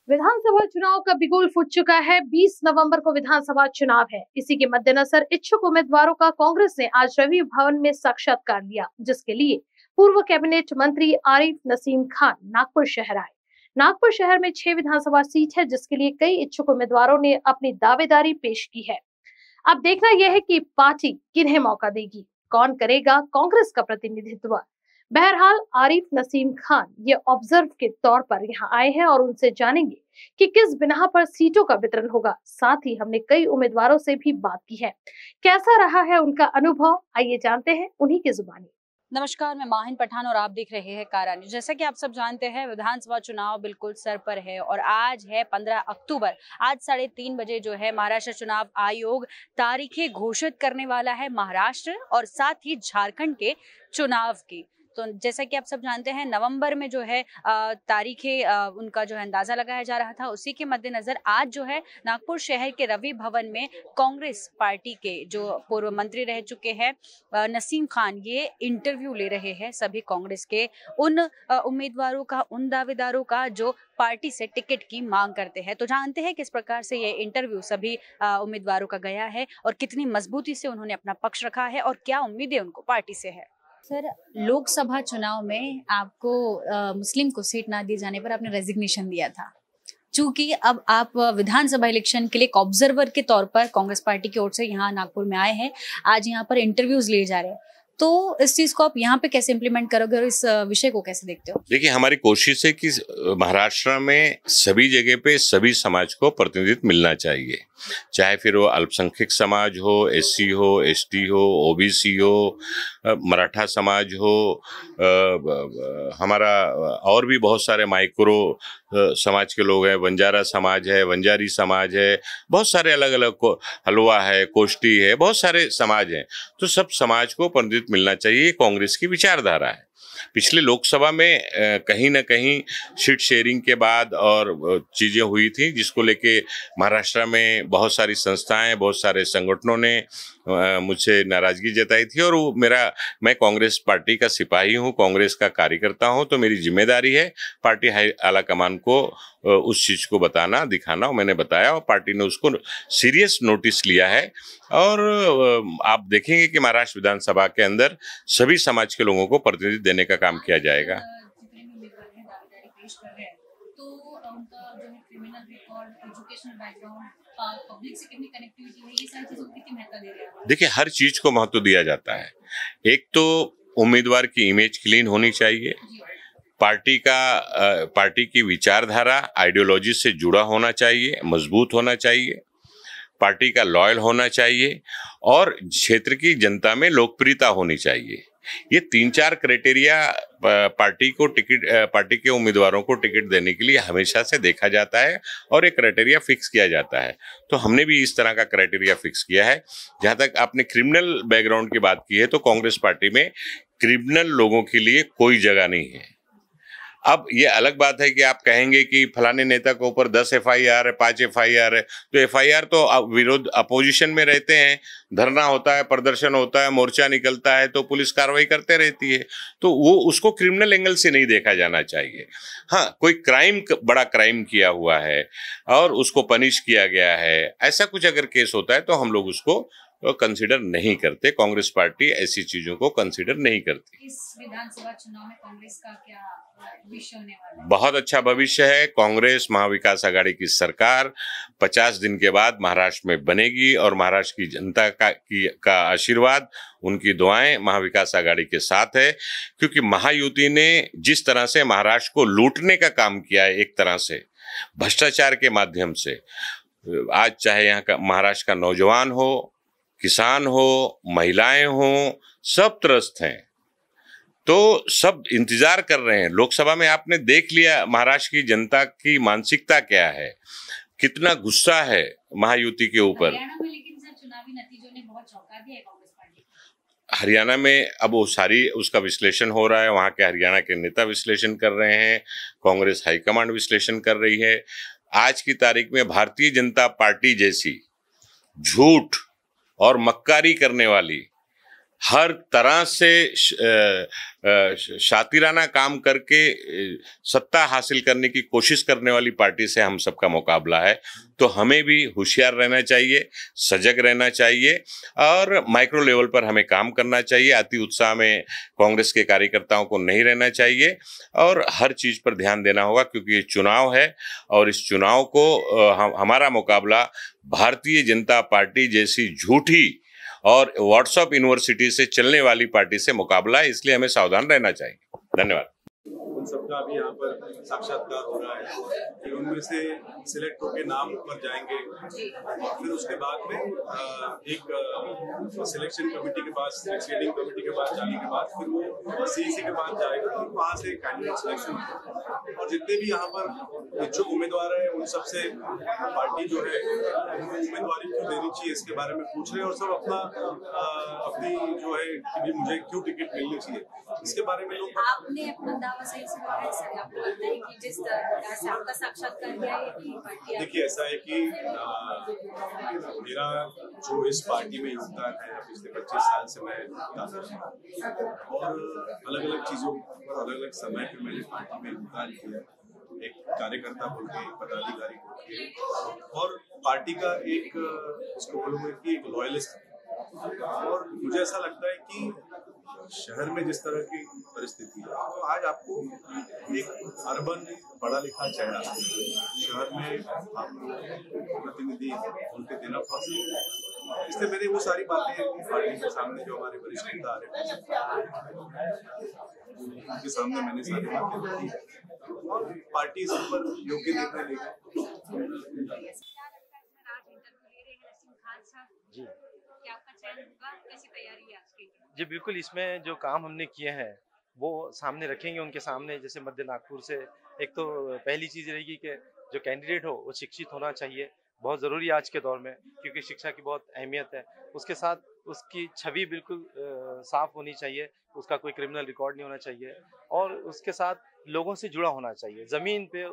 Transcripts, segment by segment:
विधानसभा चुनाव का बिगुल फूट चुका है। 20 नवंबर को विधानसभा चुनाव है। इसी के मद्देनजर इच्छुक उम्मीदवारों का कांग्रेस ने आज रवि भवन में साक्षात्कार लिया, जिसके लिए पूर्व कैबिनेट मंत्री आरिफ नसीम खान नागपुर शहर आए। नागपुर शहर में 6 विधानसभा सीट है, जिसके लिए कई इच्छुक उम्मीदवारों ने अपनी दावेदारी पेश की है। अब देखना यह है कि पार्टी किन्हें मौका देगी, कौन करेगा कांग्रेस का प्रतिनिधित्व। बहरहाल आरिफ नसीम खान ये ऑब्जर्व के तौर पर यहाँ आए हैं और उनसे जानेंगे कि किस बिना पर सीटों का वितरण होगा। साथ ही हमने कई उम्मीदवारों से भी बात की है, कैसा रहा है उनका अनुभव, आइए जानते हैं उन्हीं की जुबानी। नमस्कार, मैं माहिन पठान और आप देख रहे हैं कारा न्यूज़। जैसा कि आप सब जानते हैं, विधानसभा चुनाव बिल्कुल सर पर है और आज है 15 अक्टूबर। आज 3:30 बजे जो है महाराष्ट्र चुनाव आयोग तारीखें घोषित करने वाला है, महाराष्ट्र और साथ ही झारखंड के चुनाव की। तो जैसा कि आप सब जानते हैं, नवंबर में जो है तारीखें उनका जो है अंदाजा लगाया जा रहा था। उसी के मद्देनजर आज जो है नागपुर शहर के रवि भवन में कांग्रेस पार्टी के जो पूर्व मंत्री रह चुके हैं नसीम खान, ये इंटरव्यू ले रहे हैं सभी कांग्रेस के उन उम्मीदवारों का, उन दावेदारों का जो पार्टी से टिकट की मांग करते हैं। तो जानते हैं किस प्रकार से ये इंटरव्यू सभी उम्मीदवारों का गया है और कितनी मजबूती से उन्होंने अपना पक्ष रखा है और क्या उम्मीदें उनको पार्टी से है। सर, लोकसभा चुनाव में आपको मुस्लिम को सीट ना दिए जाने पर आपने रेजिग्नेशन दिया था। चूंकि अब आप विधानसभा इलेक्शन के लिए एक ऑब्जर्वर के तौर पर कांग्रेस पार्टी की ओर से यहाँ नागपुर में आए हैं, आज यहाँ पर इंटरव्यूज लिए जा रहे हैं, तो इस चीज को आप यहाँ पे कैसे इम्प्लीमेंट करोगे और इस विषय को कैसे देखते हो? देखिए, हमारी कोशिश है कि महाराष्ट्र में सभी जगह पे सभी समाज को प्रतिनिधित्व मिलना चाहिए, चाहे फिर वो अल्पसंख्यक समाज हो, एससी हो, एसटी हो, ओबीसी हो, मराठा समाज हो, हमारा और भी बहुत सारे माइक्रो समाज के लोग हैं, बंजारा समाज है, बंजारी समाज है, बहुत सारे अलग अलग हलवा है, कोष्टी है, बहुत सारे समाज हैं। तो सब समाज को प्रतिनिधित्व मिलना चाहिए, कांग्रेस की विचारधारा है। पिछले लोकसभा में कहीं ना कहीं सीट शेयरिंग के बाद और चीजें हुई थी, जिसको लेके महाराष्ट्र में बहुत सारी संस्थाएं, बहुत सारे संगठनों ने मुझसे नाराजगी जताई थी। और मैं कांग्रेस पार्टी का सिपाही हूं, कांग्रेस का कार्यकर्ता हूं, तो मेरी जिम्मेदारी है पार्टी हाई आला कमान को उस चीज को बताना, दिखाना। और मैंने बताया और पार्टी ने उसको सीरियस नोटिस लिया है। और आप देखेंगे कि महाराष्ट्र विधानसभा के अंदर सभी समाज के लोगों को प्रतिनिधित्व देने का काम किया जाएगा। देखिए, हर चीज को महत्व दिया जाता है। एक तो उम्मीदवार की इमेज क्लीन होनी चाहिए, पार्टी की विचारधारा आइडियोलॉजी से जुड़ा होना चाहिए, मजबूत होना चाहिए, पार्टी का लॉयल होना चाहिए और क्षेत्र की जनता में लोकप्रियता होनी चाहिए। ये 3-4 क्राइटेरिया पार्टी के उम्मीदवारों को टिकट देने के लिए हमेशा से देखा जाता है और एक क्राइटेरिया फिक्स किया जाता है। तो हमने भी इस तरह का क्राइटेरिया फिक्स किया है। जहां तक आपने क्रिमिनल बैकग्राउंड की बात की है, तो कांग्रेस पार्टी में क्रिमिनल लोगों के लिए कोई जगह नहीं है। अब ये अलग बात है कि आप कहेंगे कि फलाने नेता के ऊपर 10 एफआईआर है, 5 एफआईआर है, तो एफआईआर तो विरोध अपोजिशन में रहते हैं, धरना होता है, प्रदर्शन होता है, मोर्चा निकलता है, तो पुलिस कार्रवाई करते रहती है। तो वो उसको क्रिमिनल एंगल से नहीं देखा जाना चाहिए। हाँ, कोई बड़ा क्राइम किया हुआ है और उसको पनिश किया गया है, ऐसा कुछ अगर केस होता है तो हम लोग उसको कंसीडर नहीं करते। कांग्रेस पार्टी ऐसी चीजों को कंसीडर नहीं करती। इस विधानसभा चुनाव में कांग्रेस का क्या भविष्य होने वाला है? बहुत अच्छा भविष्य है। कांग्रेस महाविकास आघाड़ी की सरकार 50 दिन के बाद महाराष्ट्र में बनेगी और महाराष्ट्र की जनता का आशीर्वाद, उनकी दुआएं महाविकास आघाड़ी के साथ है। क्योंकि महायुति ने जिस तरह से महाराष्ट्र को लूटने का काम किया है, एक तरह से भ्रष्टाचार के माध्यम से, आज चाहे यहाँ का महाराष्ट्र का नौजवान हो, किसान हो, महिलाएं हो, सब त्रस्त हैं। तो सब इंतजार कर रहे हैं। लोकसभा में आपने देख लिया महाराष्ट्र की जनता की मानसिकता क्या है, कितना गुस्सा है महायुति के ऊपर। लेकिन सर, चुनावी नतीजों ने बहुत चौंका दिया है कांग्रेस पार्टी को। हरियाणा में अब वो सारी उसका विश्लेषण हो रहा है, वहां के हरियाणा के नेता विश्लेषण कर रहे हैं, कांग्रेस हाईकमांड विश्लेषण कर रही है। आज की तारीख में भारतीय जनता पार्टी जैसी झूठ और मक्कारी करने वाली हर तरह से शातिराना काम करके सत्ता हासिल करने की कोशिश करने वाली पार्टी से हम सबका मुकाबला है। तो हमें भी होशियार रहना चाहिए, सजग रहना चाहिए और माइक्रो लेवल पर हमें काम करना चाहिए। अति उत्साह में कांग्रेस के कार्यकर्ताओं को नहीं रहना चाहिए और हर चीज पर ध्यान देना होगा, क्योंकि ये चुनाव है और इस चुनाव को हमारा मुकाबला भारतीय जनता पार्टी जैसी झूठी और व्हाट्सएप यूनिवर्सिटी से चलने वाली पार्टी से मुकाबला है, इसलिए हमें सावधान रहना चाहिए। धन्यवाद। उन सबका भी यहाँ पर साक्षात्कार हो रहा है कि उनमें से सिलेक्ट होकर नाम ऊपर जाएंगे और फिर उसके बाद में एक सिलेक्शन कमेटी के पास, सीडिंग कमेटी के पास जाने के बाद फिर वो सीईसी के पास जाएगा और वहाँ से कैंडिडेट सिलेक्शन होगा। और जितने भी यहाँ पर इच्छुक उम्मीदवार हैं उन सबसे पार्टी जो है उम्मीदवारी क्यों देनी चाहिए इसके बारे में पूछ रहे हैं और सब अपनी जो है कि भी मुझे क्यों टिकट मिलनी चाहिए इसके बारे में लोग। आपने अपना दावा सही से लगाया सर, आपको लगता है कि जिस तरह से आपका साक्षात्कार किया है कि पार्टी? देखिए ऐसा है कि मेरा जो इस पार्टी में योगदान है पिछले 25 साल से मैं और अलग अलग चीजों पर अलग अलग समय पे मैंने पार्टी में योगदान किया, एक कार्यकर्ता बोल के, एक पदाधिकारी बोल के और पार्टी का एक इसको बोलूंगा कि एक लॉयलिस्ट। और मुझे ऐसा लगता है कि शहर में जिस तरह की परिस्थिति है तो आज आपको एक अर्बन पढ़ा लिखा चेहरा शहर में आपको प्रतिनिधि बोल के देना पॉसिबल है। इसलिए मैंने वो सारी बातें पार्टी के सामने जो हमारे वरिष्ठ नेता आ रहे उनके सामने मैंने सारी बातें रखी और पार्टी इस पर योग्य निर्णय लेगी। जी क्या आपका चयन होगा? कैसी तैयारी है आपकी? जी बिल्कुल, इसमें जो काम हमने किए हैं वो सामने रखेंगे उनके सामने। जैसे मध्य नागपुर से एक तो पहली चीज़ रहेगी कि जो कैंडिडेट हो वो शिक्षित होना चाहिए, बहुत ज़रूरी है आज के दौर में, क्योंकि शिक्षा की बहुत अहमियत है। उसके साथ उसकी छवि बिल्कुल साफ होनी चाहिए, उसका कोई क्रिमिनल रिकॉर्ड नहीं होना चाहिए और उसके साथ लोगों से जुड़ा होना चाहिए, ज़मीन पे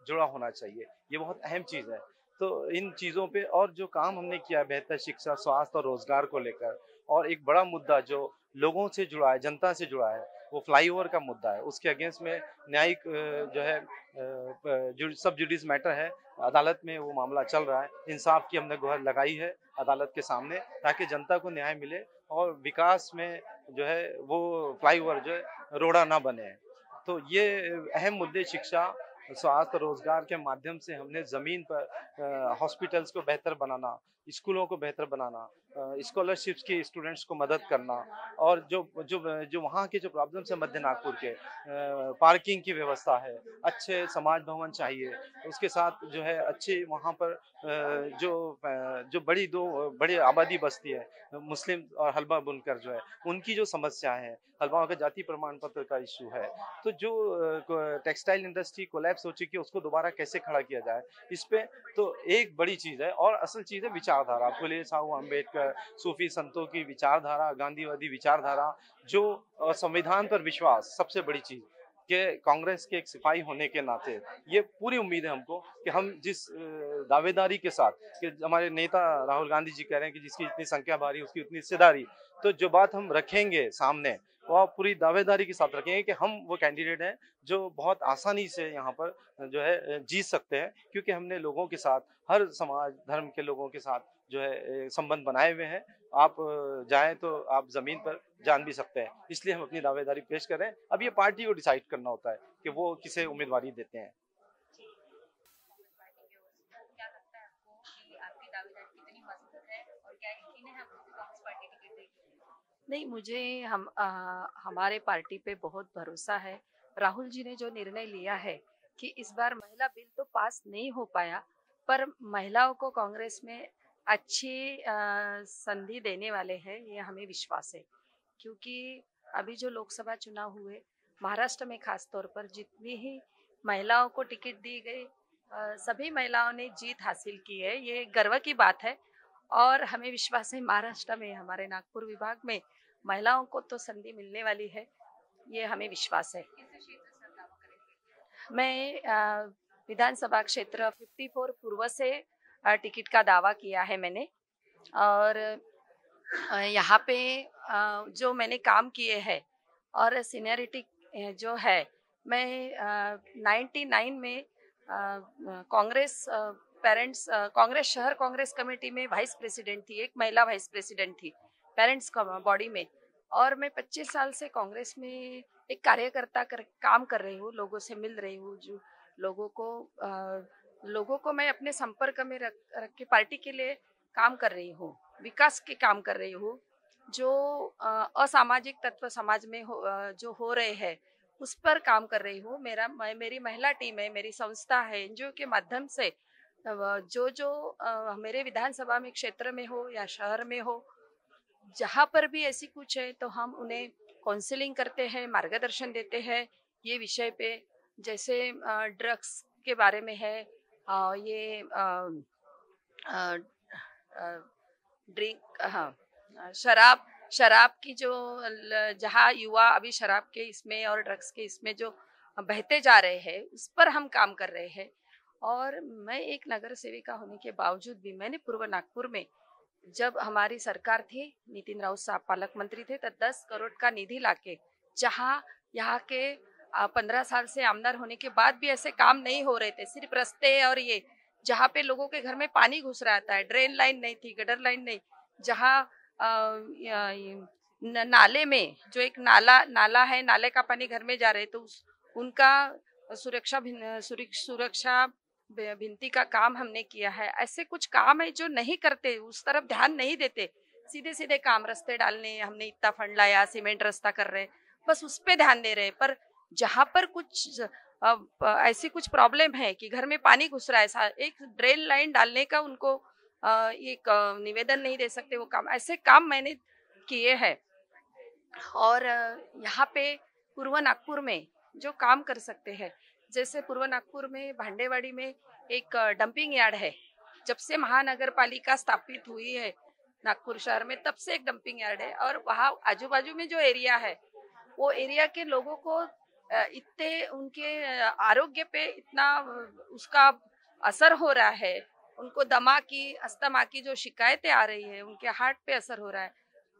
जुड़ा होना चाहिए। ये बहुत अहम चीज़ है। तो इन चीज़ों पे और जो काम हमने किया, बेहतर शिक्षा, स्वास्थ्य और रोजगार को लेकर, और एक बड़ा मुद्दा जो लोगों से जुड़ा है, जनता से जुड़ा है, वो फ्लाईओवर का मुद्दा है। उसके अगेंस्ट में न्यायिक जो है सब जुडिस मैटर है, अदालत में वो मामला चल रहा है। इंसाफ की हमने गुहार लगाई है अदालत के सामने, ताकि जनता को न्याय मिले और विकास में जो है वो फ्लाईओवर जो है रोड़ा ना बने। तो ये अहम मुद्दे शिक्षा, स्वास्थ्य, रोजगार के माध्यम से हमने ज़मीन पर हॉस्पिटल्स को बेहतर बनाना, स्कूलों को बेहतर बनाना, स्कॉलरशिप्स की स्टूडेंट्स को मदद करना और जो जो जो वहाँ के जो प्रॉब्लम्स है मध्य नागपुर के, पार्किंग की व्यवस्था है, अच्छे समाज भवन चाहिए, उसके साथ जो है अच्छे वहाँ पर जो बड़ी आबादी बसती है, मुस्लिम और हलवा बुनकर जो है उनकी जो समस्याएं हैं, हलवाओं का जाति प्रमाण पत्र का इशू है, तो जो टेक्सटाइल इंडस्ट्री कोलैप्स हो चुकी है उसको दोबारा कैसे खड़ा किया जाए, इस पे तो एक बड़ी चीज़ है। और असल चीज़ है विचारधारा, फुले साहू अम्बेडकर, सूफी संतों की विचारधारा, गांधीवादी विचारधारा, जो संविधान पर विश्वास, सबसे बड़ी चीज़ कि कांग्रेस के एक सिपाही होने के नाते ये पूरी उम्मीद है हमको कि हम जिस दावेदारी के साथ, कि हमारे नेता राहुल गांधी जी कह रहे हैं कि जिसकी इतनी संख्या भारी उसकी उतनी हिस्सेदारी, तो जो बात हम रखेंगे सामने वो आप पूरी दावेदारी के साथ रखेंगे कि हम वो कैंडिडेट हैं जो बहुत आसानी से यहाँ पर जो है जीत सकते हैं, क्योंकि हमने लोगों के साथ, हर समाज धर्म के लोगों के साथ जो है संबंध बनाए हुए हैं। आप जाएं तो आप जमीन पर जान भी सकते हैं, इसलिए हम अपनी दावेदारी पेश कर रहे हैं। अब ये पार्टी को डिसाइड करना होता है कि वो किसे उम्मीदवारी देते हैं। क्या लगता है आपको कि आपकी दावेदारी कितनी मजबूत है और क्या यकीन है आपको कि कांग्रेस पार्टी टिकट देगी? नहीं, मुझे हमारे पार्टी पे बहुत भरोसा है। राहुल जी ने जो निर्णय लिया है कि इस बार महिला बिल तो पास नहीं हो पाया, पर महिलाओं को कांग्रेस में अच्छी संधि देने वाले हैं, ये हमें विश्वास है। क्योंकि अभी जो लोकसभा चुनाव हुए, महाराष्ट्र में खास तौर पर जितनी ही महिलाओं को टिकट दी गई, सभी महिलाओं ने जीत हासिल की है, ये गर्व की बात है। और हमें विश्वास है महाराष्ट्र में, हमारे नागपुर विभाग में महिलाओं को तो संधि मिलने वाली है, ये हमें विश्वास है। मैं विधानसभा क्षेत्र 54 पूर्व से टिकट का दावा किया है मैंने, और यहाँ पे जो मैंने काम किए हैं और सीनियरिटी जो है, मैं 99 में कांग्रेस पेरेंट्स कांग्रेस शहर कांग्रेस कमेटी में वाइस प्रेसिडेंट थी, एक महिला वाइस प्रेसिडेंट थी पेरेंट्स बॉडी में। और मैं 25 साल से कांग्रेस में एक कार्यकर्ता काम कर रही हूँ, लोगों से मिल रही हूँ, जो लोगों को मैं अपने संपर्क में रख के पार्टी के लिए काम कर रही हूँ, विकास के काम कर रही हूँ। जो असामाजिक तत्व समाज में जो हो रहे हैं उस पर काम कर रही हूँ। मेरी महिला टीम है, मेरी संस्था है, एनजीओ के माध्यम से जो मेरे विधानसभा में क्षेत्र में हो या शहर में हो, जहाँ पर भी ऐसी कुछ है तो हम उन्हें काउंसलिंग करते हैं, मार्गदर्शन देते हैं ये विषय पे। जैसे ड्रग्स के बारे में है, ये ड्रिंक, हाँ, शराब की जो जहाँ युवा अभी शराब के इसमें और ड्रग्स के इसमें जो बहते जा रहे हैं उस पर हम काम कर रहे हैं। और मैं एक नगर सेविका होने के बावजूद भी मैंने पूर्व नागपुर में, जब हमारी सरकार थी, नितिन राउत साहब पालक मंत्री थे, तो 10 करोड़ का निधि लाके, जहाँ यहाँ के 15 साल से आमदार होने के बाद भी ऐसे काम नहीं हो रहे थे, सिर्फ रास्ते और ये जहाँ पे लोगों के घर में पानी घुस रहा था, ड्रेन लाइन नहीं थी, गटर लाइन नहीं, जहाँ नाले में जो एक नाला है, नाले का पानी घर में जा रहे तो उनका सुरक्षा भिंती का काम हमने किया है। ऐसे कुछ काम है जो नहीं करते, उस तरफ ध्यान नहीं देते, सीधे सीधे काम, रास्ते डालने, हमने इतना फंड लाया, सीमेंट रास्ता कर रहे, बस उस पे ध्यान दे रहे। पर जहाँ पर कुछ ऐसी कुछ प्रॉब्लम है कि घर में पानी घुस रहा है, एक ड्रेन लाइन डालने का उनको एक निवेदन नहीं दे सकते, वो काम, ऐसे काम मैंने किए हैं। और यहाँ पे पूर्व नागपुर में जो काम कर सकते हैं, जैसे पूर्व नागपुर में भांडेवाड़ी में एक डंपिंग यार्ड है। जब से महानगर पालिका स्थापित हुई है नागपुर शहर में, तब से एक डंपिंग यार्ड है। और वहाँ आजू बाजू में जो एरिया है, वो एरिया के लोगों को इतने उनके आरोग्य पे इतना उसका असर हो रहा है, उनको दमा की, अस्थमा की जो शिकायतें आ रही है, उनके हार्ट पे असर हो रहा है।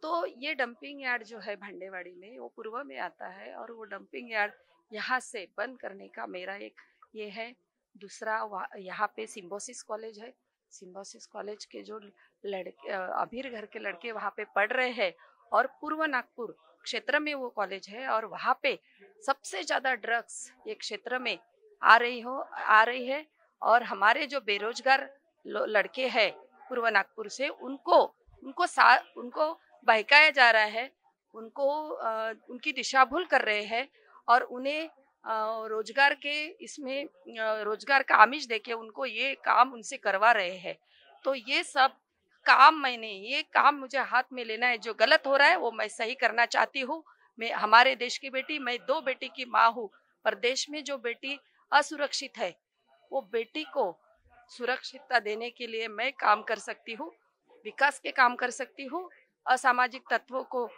तो ये डंपिंग यार्ड जो है भांडेवाड़ी में, वो पूर्व में आता है। और वो डंपिंग यार्ड यहाँ से बंद करने का मेरा एक ये है। दूसरा, यहाँ पे सिम्बोसिस कॉलेज है, सिम्बोसिस कॉलेज के जो लड़के, अमीर घर के लड़के वहाँ पे पढ़ रहे हैं, और पूर्व नागपुर क्षेत्र में वो कॉलेज है, और वहाँ पे सबसे ज्यादा ड्रग्स ये क्षेत्र में आ रही है। और हमारे जो बेरोजगार लड़के हैं पूर्व नागपुर से, उनको बहकाया जा रहा है, उनकी दिशा भूल कर रहे हैं, और उन्हें रोजगार के इसमें रोजगार का आमिष देके उनको ये काम उनसे करवा रहे हैं। तो ये सब काम ये काम मुझे हाथ में लेना है। जो गलत हो रहा है वो मैं सही करना चाहती हूँ। मैं हमारे देश की बेटी, मैं 2 बेटी की माँ हूँ, पर देश में जो बेटी असुरक्षित है, वो बेटी को सुरक्षितता देने के लिए मैं काम कर सकती हूँ, विकास के काम कर सकती हूँ। असामाजिक तत्वों को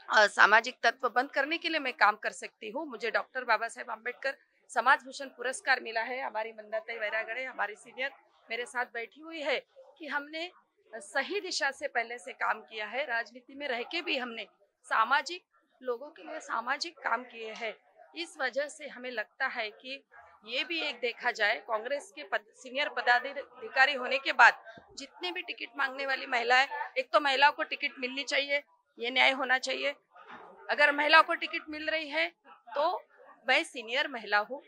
सामाजिक तत्व बंद करने के लिए मैं काम कर सकती हूँ। मुझे डॉक्टर बाबा साहेब आम्बेडकर समाज भूषण पुरस्कार मिला है। हमारी मंदाताई वैरागड़े, हमारी सीनियर मेरे साथ बैठी हुई है कि हमने सही दिशा से पहले से काम किया है। राजनीति में रह के भी हमने सामाजिक लोगों के लिए सामाजिक काम किए हैं। इस वजह से हमें लगता है कि ये भी एक देखा जाए, कांग्रेस के सीनियर पदाधिकारी होने के बाद जितने भी टिकट मांगने वाली महिलाएं, एक तो महिलाओं को टिकट मिलनी चाहिए, ये न्याय होना चाहिए। अगर महिलाओं को टिकट मिल रही है तो मैं सीनियर महिला हूँ,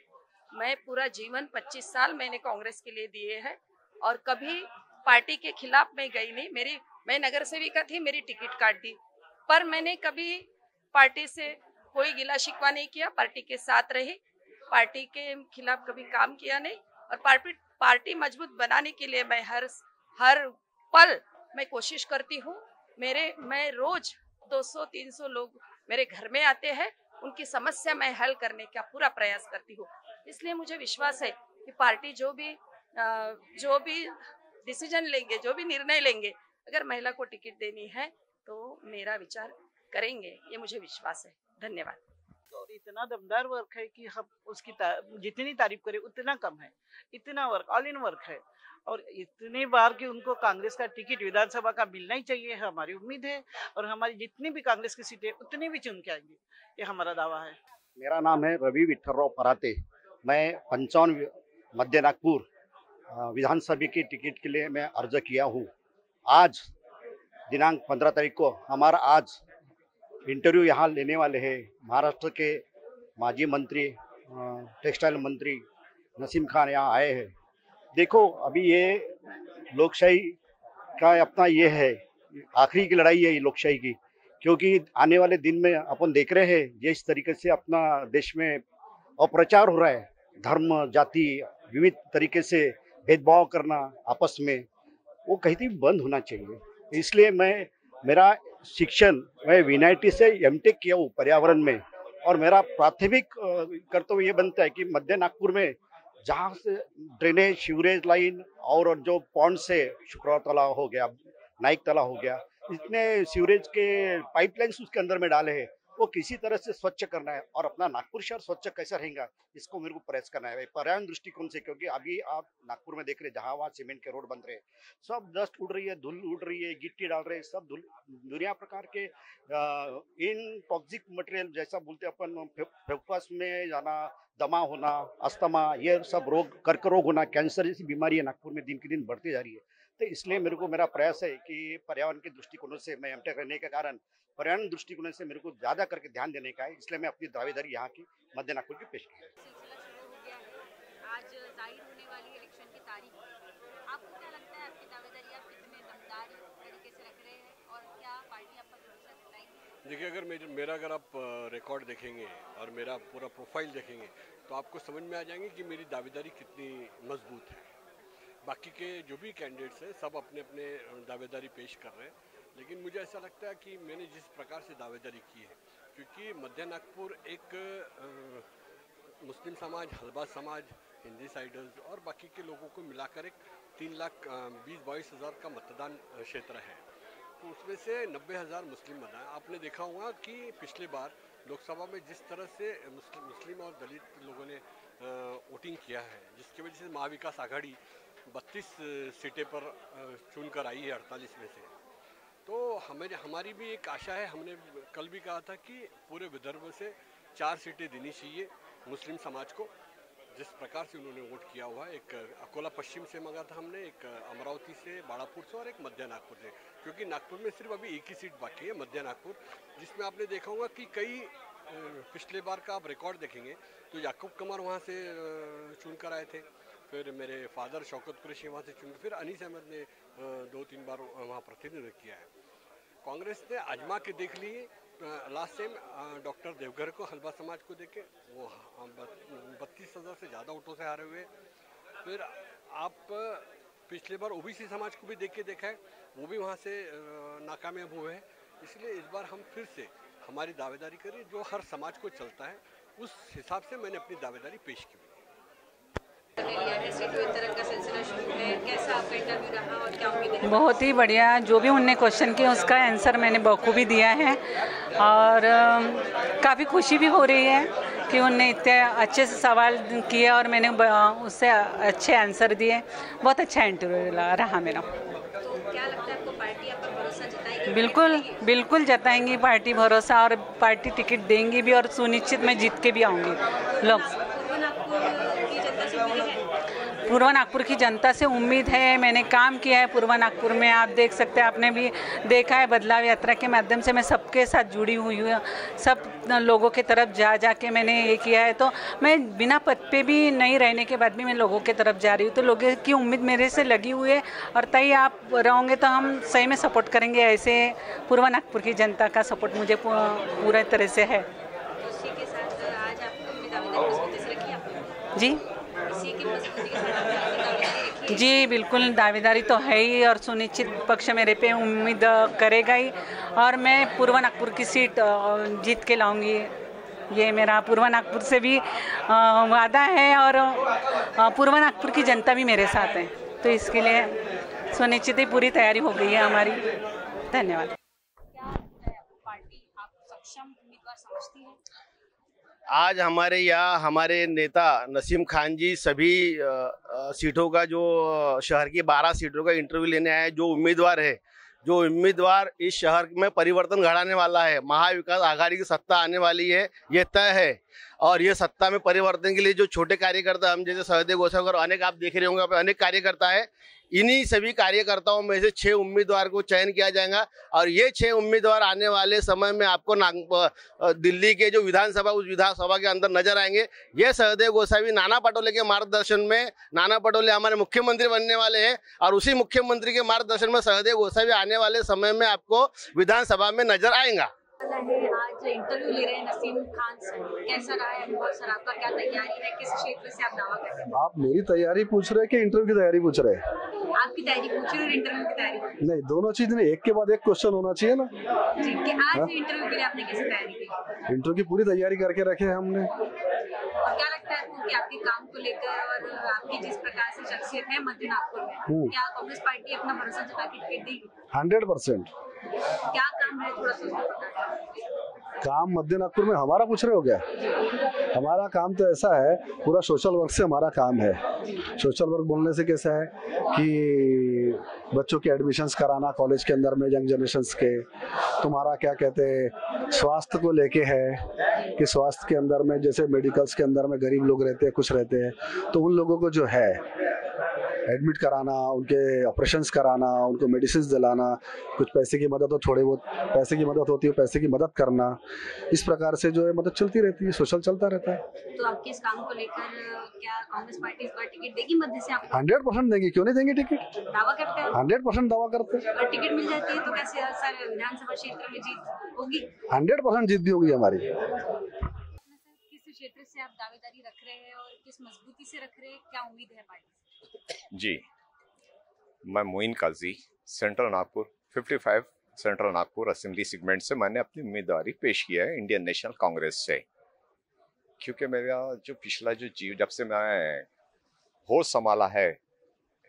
मैं पूरा जीवन 25 साल मैंने कांग्रेस के लिए दिए हैं, और कभी पार्टी के खिलाफ मैं गई नहीं। मैं नगर सेविका थी, मेरी टिकट काट दी, पर मैंने कभी पार्टी से कोई गिला शिकवा नहीं किया, पार्टी के साथ रही, पार्टी के खिलाफ कभी काम किया नहीं। और पार्टी मजबूत बनाने के लिए मैं हर पल मैं कोशिश करती हूँ। मैं रोज 200-300 लोग मेरे घर में आते हैं, उनकी समस्या मैं हल करने का पूरा प्रयास करती हूँ। इसलिए मुझे विश्वास है कि पार्टी जो भी डिसीजन लेंगे, जो भी निर्णय लेंगे, अगर महिला को टिकट देनी है तो मेरा विचार करेंगे, ये मुझे विश्वास है। धन्यवाद। और इतना दमदार वर्क है कि हम उसकी जितनी तारीफ करें उतना कम है। इतना वर्क, ऑल इन वर्क है, और इतनी बार कि उनको कांग्रेस का टिकट विधानसभा का मिलना ही चाहिए, हमारी उम्मीद है। और हमारी जितनी भी कांग्रेस की सीटें उतनी भी चुन के आएंगी, ये हमारा दावा है। मेरा नाम है रवि विठ्ठलराव पराते। मैं 55 मध्य नागपुर विधानसभा की टिकट के लिए मैं अर्ज किया हूँ। आज दिनांक 15 तारीख को हमारा आज इंटरव्यू यहाँ लेने वाले हैं महाराष्ट्र के माजी मंत्री टेक्सटाइल मंत्री नसीम खान यहाँ आए हैं। देखो, अभी ये लोकशाही का अपना ये है, आखिरी की लड़ाई है ये लोकशाही की, क्योंकि आने वाले दिन में अपन देख रहे हैं जिस तरीके से अपना देश में अप्रचार हो रहा है, धर्म जाति विविध तरीके से भेदभाव करना आपस में, वो कहीं भी बंद होना चाहिए। इसलिए मेरा शिक्षण, मैं विनायटी से एमटेक किया हूँ पर्यावरण में, और मेरा प्राथमिक कर्तव्य ये बनता है कि मध्य नागपुर में जहाँ से ड्रेनेज सीवरेज लाइन और जो पॉन्ड से शुक्रवार तालाब हो गया, नाइक तालाब हो गया, इतने सीवरेज के पाइपलाइंस उसके अंदर में डाले हैं, वो किसी तरह से स्वच्छ करना है। और अपना नागपुर शहर स्वच्छ कैसा रहेगा इसको मेरे को प्रयास करना है पर्यावरण दृष्टिकोण से, क्योंकि अभी आप नागपुर में देख रहे हैं जहाँ वहाँ सीमेंट के रोड बन रहे हैं, सब डस्ट उड़ रही है, धूल उड़ रही है, गिट्टी डाल रहे हैं, सब दुनिया प्रकार के इन टॉक्सिक मटेरियल जैसा बोलते अपन, फेफड़े में जाना, दमा होना, अस्थमा, ये सब रोग, कर्क रोग होना, कैंसर जैसी बीमारियां नागपुर में दिन के दिन बढ़ती जा रही है। तो इसलिए मेरा प्रयास है कि पर्यावरण के दृष्टिकोण से, मैं एमटेक रहने के कारण पर्यावरण दृष्टिकोण से मेरे को ज्यादा करके ध्यान देने का है, इसलिए मैं अपनी दावेदारी यहाँ की मध्य नागपुर की पेश की। आज जाहिर होने वाली इलेक्शन की तारीख, आपको क्या लगता है आपकी दावेदारी आप कितने दमदार तरीके से रख रहे हैं और क्या पार्टी आपका भरोसा जताएगी? देखिए, अगर आप रिकॉर्ड देखेंगे और मेरा पूरा प्रोफाइल देखेंगे तो आपको समझ में आ जाएंगे कि मेरी दावेदारी कितनी मजबूत है। बाकी के जो भी कैंडिडेट्स हैं सब अपने अपने दावेदारी पेश कर रहे हैं, लेकिन मुझे ऐसा लगता है कि मैंने जिस प्रकार से दावेदारी की है, क्योंकि मध्य नागपुर एक मुस्लिम समाज, हलबा समाज, हिंदी साइडर्स और बाकी के लोगों को मिलाकर एक 3,20,22 हज़ार का मतदान क्षेत्र है, तो उसमें से 90,000 मुस्लिम मतदान। आपने देखा होगा कि पिछले बार लोकसभा में जिस तरह से मुस्लिम और दलित लोगों ने वोटिंग किया है, जिसकी वजह से महाविकास आघाड़ी 32 सीटें पर चुनकर आई है 48 में से। तो हमारी भी एक आशा है, हमने कल भी कहा था कि पूरे विदर्भ से 4 सीटें देनी चाहिए मुस्लिम समाज को, जिस प्रकार से उन्होंने वोट किया हुआ है। एक अकोला पश्चिम से मांगा था हमने, एक अमरावती से, बाड़ापुर से और एक मध्य नागपुर से, क्योंकि नागपुर में सिर्फ अभी एक ही सीट बाकी है, मध्य नागपुर, जिसमें आपने देखा होगा कि कई पिछले बार का आप रिकॉर्ड देखेंगे तो याकूब कमर वहाँ से चुनकर आए थे, फिर मेरे फादर शौकत कुरैशी वहाँ से चुन, फिर अनीस अहमद ने 2-3 बार वहाँ प्रतिनिधित्व किया है। कांग्रेस ने आजमा के देख लिए, लास्ट टाइम डॉक्टर देवघर को, हलबा समाज को देके वो 32,000 से ज़्यादा वोटों से हारे हुए। फिर आप पिछले बार ओबीसी समाज को भी देखा है, वो भी वहाँ से नाकामयाब हुए हैं। इसलिए इस बार हम फिर से हमारी दावेदारी करें, जो हर समाज को चलता है उस हिसाब से मैंने अपनी दावेदारी पेश की। बहुत ही बढ़िया, जो भी उनने क्वेश्चन किया उसका आंसर मैंने बखूबी दिया है, और काफ़ी खुशी भी हो रही है कि उनने इतने अच्छे से सवाल किए और मैंने उससे अच्छे आंसर दिए। बहुत अच्छा इंटरव्यू रहा मेरा। क्या लगता है आपको, पार्टी आप पर भरोसा जताएगी? बिल्कुल जताएंगी पार्टी भरोसा, और पार्टी टिकट देंगी भी, और सुनिश्चित मैं जीत के भी आऊँगी। लोग पूर्व नागपुर की जनता से उम्मीद है, मैंने काम किया है पूर्व नागपुर में, आप देख सकते हैं, आपने भी देखा है बदलाव यात्रा के माध्यम से मैं सबके साथ जुड़ी हुई हूँ, सब लोगों के तरफ जा के मैंने ये किया है। तो मैं बिना पद पे भी नहीं रहने के बाद भी मैं लोगों के तरफ जा रही हूँ, तो लोगों की उम्मीद मेरे से लगी हुई है, और तय आप रहोगे तो हम सही में सपोर्ट करेंगे। ऐसे पूर्व नागपुर की जनता का सपोर्ट मुझे पूरी तरह से है। जी बिल्कुल, दावेदारी तो है ही, और सुनिश्चित पक्ष मेरे पे उम्मीद करेगा ही, और मैं पूर्व नागपुर की सीट जीत के लाऊंगी। ये मेरा पूर्व नागपुर से भी वादा है, और पूर्व नागपुर की जनता भी मेरे साथ है, तो इसके लिए सुनिश्चित ही पूरी तैयारी हो गई है हमारी। धन्यवाद। क्या पार्टी आप सक्षम उम्मीदवार समझती है? आज हमारे यहाँ हमारे नेता नसीम खान जी सभी सीटों का जो शहर की 12 सीटों का इंटरव्यू लेने आए। जो उम्मीदवार इस शहर में परिवर्तन घड़ाने वाला है, महाविकास आघाड़ी की सत्ता आने वाली है, ये तय है। और ये सत्ता में परिवर्तन के लिए जो छोटे कार्यकर्ता हम जैसे सहदेव गोसावी अनेक आप देख रहे होंगे, अनेक कार्यकर्ता है, इन्हीं सभी कार्यकर्ताओं में से 6 उम्मीदवार को चयन किया जाएगा। और ये 6 उम्मीदवार आने वाले समय में आपको दिल्ली के जो विधानसभा, उस विधानसभा के अंदर नजर आएंगे। ये सहदेव गोसावी नाना पटोले के मार्गदर्शन में, नाना पटोले हमारे मुख्यमंत्री बनने वाले हैं और उसी मुख्यमंत्री के मार्गदर्शन में सहदेव गोसावी आने वाले समय में आपको विधानसभा में नजर आएगा। आज इंटरव्यू ले रहे हैं नसीम खान से, कैसा रहा है अनुभव सर आपका? क्या तैयारी है, किस क्षेत्र से आप दावा कर रहे हैं? आप मेरी तैयारी पूछ रहे हैं कि इंटरव्यू की तैयारी पूछ रहे हैं? आपकी तैयारी पूछ रहे हैं और इंटरव्यू की तैयारी? नहीं, दोनों चीज नहीं, एक के बाद एक क्वेश्चन होना चाहिए ना जी। कि आज इंटरव्यू के लिए आपने कैसे तैयारी की? इंटरव्यू की पूरी तैयारी करके रखे हैं हमने। और क्या लगता है आपको कि आपके काम को लेकर और आपकी जिस प्रकार से शख्सियत है मध्य नागपुर में, क्या कांग्रेस पार्टी अपना भरोसा जता के टिकट देगी? 100%। क्या काम है, थोड़ा सा काम मध्य नागपुर में हमारा पूछ रहे हो क्या? हमारा काम तो ऐसा है, पूरा सोशल वर्क से हमारा काम है। सोशल वर्क बोलने से कैसा है कि बच्चों के एडमिशन्स कराना कॉलेज के अंदर में, यंग जनरेशन्स के, तुम्हारा क्या कहते हैं स्वास्थ्य को लेके है कि स्वास्थ्य के अंदर में जैसे मेडिकल्स के अंदर में गरीब लोग रहते हैं, कुछ रहते हैं, तो उन लोगों को जो है एडमिट कराना, उनके ऑपरेशंस कराना, उनको मेडिसिन दिलाना, कुछ पैसे की मदद हो, थोड़े बहुत पैसे की मदद होती है, पैसे की मदद करना, इस प्रकार से जो है मदद चलती रहती है, सोशल चलता रहता है। तो आपके इस काम को लेकर क्या कांग्रेस पार्टी इस बार टिकट देगी मध्य से आपको? 100% देंगे, क्यों नहीं देंगे टिकट? दावा करते हैं? 100% दावा करते हैं। अगर टिकट मिल जाती है तो कैसे सर विधानसभा क्षेत्र में जीत होगी? 100% जीत भी होगी हमारी। किस क्षेत्र से आप दावेदारी रख रहे हैं और किस मजबूती से रख रहे हैं, क्या उम्मीद है पार्टी से? जी, मैं Moin Kazi, central Nagpur 55 central Nagpur assembly segment से मैंने अपनी उम्मीदवारी पेश किया है इंडियन नेशनल कांग्रेस से। क्योंकि मेरा जो पिछला जो जब से मैं होश संभाला है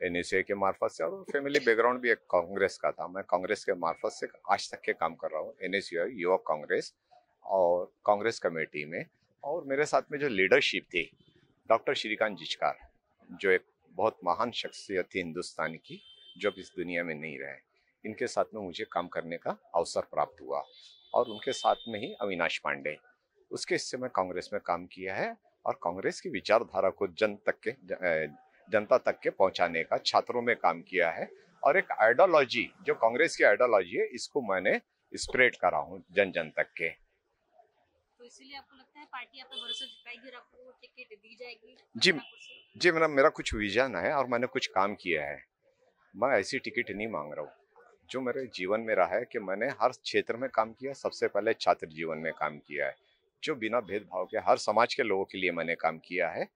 एनएसए के मार्फत से, और फैमिली बैकग्राउंड भी एक कांग्रेस का था, मैं कांग्रेस के मार्फत से आज तक के काम कर रहा हूँ एनएसए युवा कांग्रेस और कांग्रेस कमेटी में। और मेरे साथ में जो लीडरशिप थी डॉक्टर श्रीकांत जिचकार, जो एक बहुत महान शख्सियत थी हिंदुस्तान की, जो अब इस दुनिया में नहीं रहे, इनके साथ में मुझे काम करने का अवसर प्राप्त हुआ। और उनके साथ में ही अविनाश पांडे, उसके हिस्से में कांग्रेस में काम किया है और कांग्रेस की विचारधारा को जनता तक के पहुंचाने का छात्रों में काम किया है। और एक आइडियोलॉजी, जो कांग्रेस की आइडियोलॉजी है, इसको मैंने स्प्रेड करा हूँ जन जन तक के। तो इसीलिए आपको लगता है पार्टी आप पे भरोसा जताएगी और आपको टिकट दी जाएगी? जी, मेरा कुछ विजन है और मैंने कुछ काम किया है। मैं ऐसी टिकट नहीं मांग रहा हूँ। जो मेरे जीवन में रहा है कि मैंने हर क्षेत्र में काम किया। सबसे पहले छात्र जीवन में काम किया है, जो बिना भेदभाव के हर समाज के लोगों के लिए मैंने काम किया है,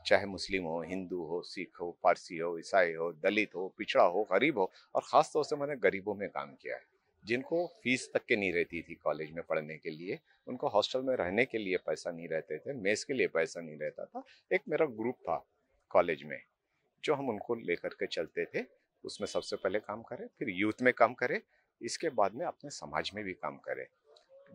चाहे मुस्लिम हो, हिंदू हो, सिख हो, पारसी हो, ईसाई हो, दलित हो, पिछड़ा हो, गरीब हो। और ख़ास तौर से मैंने गरीबों में काम किया है, जिनको फीस तक के नहीं रहती थी कॉलेज में पढ़ने के लिए, उनको हॉस्टल में रहने के लिए पैसा नहीं रहते थे, मेस के लिए पैसा नहीं रहता था। एक मेरा ग्रुप था कॉलेज में, जो हम उनको लेकर के चलते थे। उसमें सबसे पहले काम करें, फिर यूथ में काम करें, इसके बाद में अपने समाज में भी काम करें।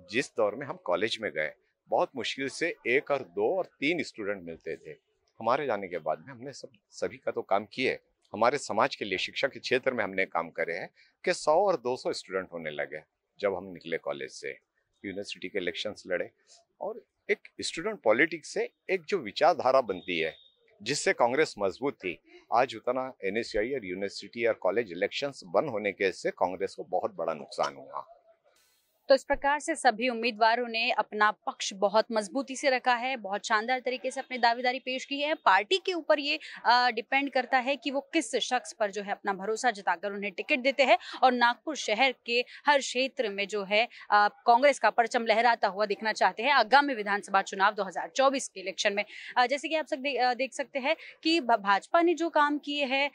जिस दौर में हम कॉलेज में गए, बहुत मुश्किल से 1 और 2 और 3 स्टूडेंट मिलते थे। हमारे जाने के बाद में हमने सभी का तो काम किए, हमारे समाज के लिए शिक्षा के क्षेत्र में हमने काम करे हैं कि 100 और 200 स्टूडेंट होने लगे। जब हम निकले कॉलेज से, यूनिवर्सिटी के इलेक्शंस लड़े, और एक स्टूडेंट पॉलिटिक्स से एक जो विचारधारा बनती है, जिससे कांग्रेस मजबूत थी, आज उतना एनएसयूआई और यूनिवर्सिटी और कॉलेज इलेक्शंस बंद होने के से कांग्रेस को बहुत बड़ा नुकसान हुआ। तो इस प्रकार से सभी उम्मीदवारों ने अपना पक्ष बहुत मजबूती से रखा है, बहुत शानदार तरीके से अपनी दावेदारी पेश की है। पार्टी के ऊपर ये डिपेंड करता है कि वो किस शख्स पर जो है अपना भरोसा जताकर उन्हें टिकट देते हैं। और नागपुर शहर के हर क्षेत्र में जो है कांग्रेस का परचम लहराता हुआ दिखना चाहते हैं आगामी विधानसभा चुनाव 2024 के इलेक्शन में। जैसे कि आप सब देख सकते हैं कि भाजपा ने जो काम किए हैं,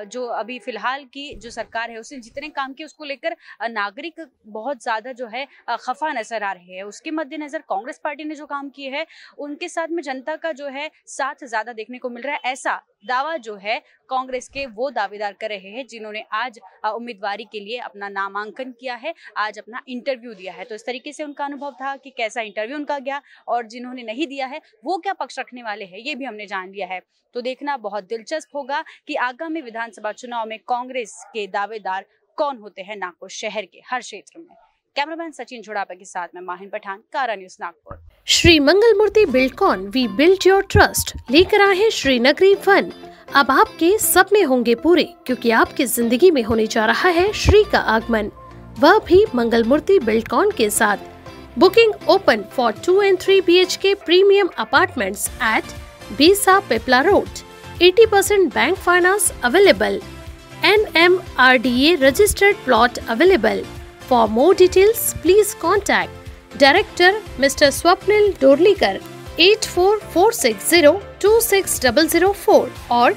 जो अभी फिलहाल की जो सरकार है उसने जितने काम किए, उसको लेकर नागरिक बहुत ज्यादा जो है खफा नजर आ रहे हैं। उसके मद्देनजर कांग्रेस पार्टी ने जो काम किए है उनके साथ में जनता का जो है साथ ज्यादा देखने को मिल रहा है। ऐसा दावा जो है कांग्रेस के वो दावेदार कर रहे हैं जिन्होंने आज उम्मीदवारी के लिए अपना नामांकन किया है, आज अपना इंटरव्यू दिया है। तो इस तरीके से उनका अनुभव था कि कैसा इंटरव्यू उनका गया और जिन्होंने नहीं दिया है वो क्या पक्ष रखने वाले हैं, ये भी हमने जान लिया है। तो देखना बहुत दिलचस्प होगा कि आगामी विधानसभा चुनाव में कांग्रेस के दावेदार कौन होते हैं नागपुर शहर के हर क्षेत्र में। कैमरामैन सचिन झुड़ापा के साथ में माहिन पठान, कारा news Nagpur. Shri Mangal Murti Buildcon, we build your trust लेकर आए हैं श्रीनगरी वन। अब आपके सपने होंगे पूरे क्योंकि आपकी जिंदगी में होने जा रहा है श्री का आगमन, वह भी मंगल मूर्ति बिल्डकॉन के साथ। Booking open for 2 and 3 BHK premium apartments at Besa Pipla road. 80% bank finance available. NMRDA registered plot available. For more details, please contact Director Mr. Swapnil Dorlikar 8446026004 or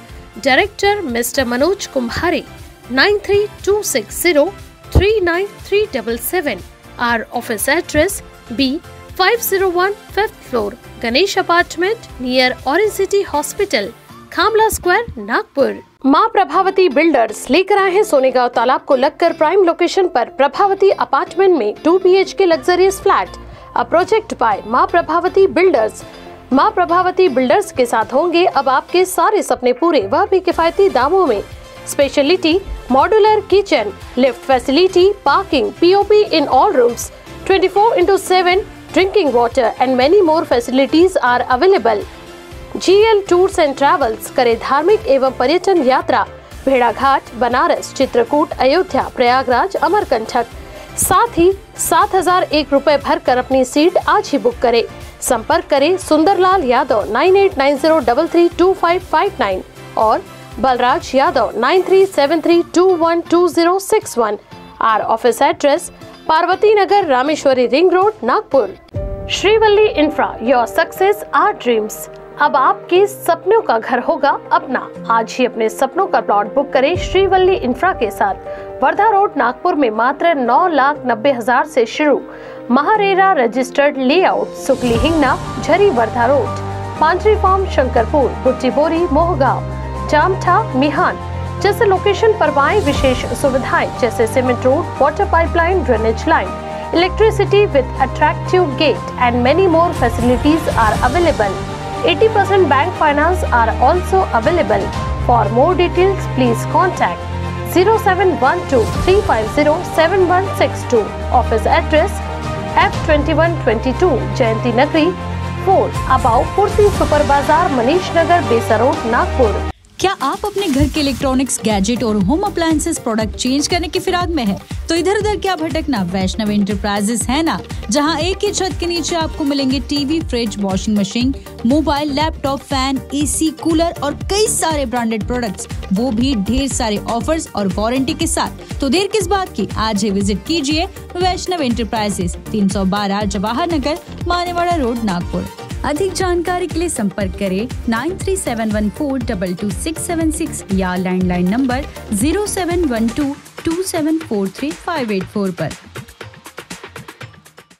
Director Mr. Manoj Kumbhare 9326039377. Our office address B501 5th floor, Ganesh Apartment near Orange City Hospital, खामला square, Nagpur. माँ Prabhavati builders लेकर आए हैं सोनेगांव तालाब को लगकर prime location पर Prabhavati apartment में 2 BHK luxurious flat. A project by माँ प्रभावती बिल्डर्स। माँ प्रभावती बिल्डर्स के साथ होंगे अब आपके सारे सपने पूरे, वह भी किफायती दामों में। Speciality modular kitchen, lift facility, parking, POP in all rooms, 24/7 drinking water and many more facilities are available. GL tours and travels करे धार्मिक एवं पर्यटन यात्रा भेड़ाघाट, बनारस, चित्रकूट, अयोध्या, प्रयागराज, अमरकंटक। साथ ही 7,001 रुपए भर कर अपनी सीट आज ही बुक करें। संपर्क करें सुंदरलाल यादव 9890332559 और Balraj Yadav 9373212061। Our office address Parvati Nagar, Rameshwari ring road, Nagpur. Shrivalli infra, your success our dreams. अब आपके सपनों का घर होगा अपना। आज ही अपने सपनों का प्लॉट बुक करें श्रीवल्ली इंफ्रा के साथ। वर्धा रोड, नागपुर में मात्र 9,90,000 से शुरू। MahaRERA registered layout, Sukli Hingna, Jhari Wardha road, Panchri farm, Shankarpur, Butibori, Mohgaon, Jamtha, Mihan जैसे लोकेशन पर पाएं विशेष सुविधाएं जैसे cement road, water pipeline, drainage line, electricity with attractive gate and many more facilities are available. 80% bank finance are also available. For more details, please contact 0712-350-7162. Office address F2122 Jayanti Nagri 4 above Purti Super Bazaar, Manish Nagar, Besa Road, Nagpur. क्या आप अपने घर के electronics, gadget और home appliances product change करने की फिराक में है? तो इधर उधर क्या भटकना, वैष्णव एंटरप्राइजेस है ना, जहां एक ही छत के नीचे आपको मिलेंगे TV, fridge, washing machine, mobile, laptop, fan, AC, cooler और कई सारे ब्रांडेड प्रोडक्ट्स, वो भी ढेर सारे ऑफर्स और वारंटी के साथ। तो देर किस बात की, आज ही विजिट कीजिए वैष्णव एंटरप्राइजेस, 312 जवाहर नगर, मानेवाड़ा रोड, नागपुर। अधिक जानकारी के लिए संपर्क करें 9371422676 या लैंडलाइन नंबर 07122743 584 पर।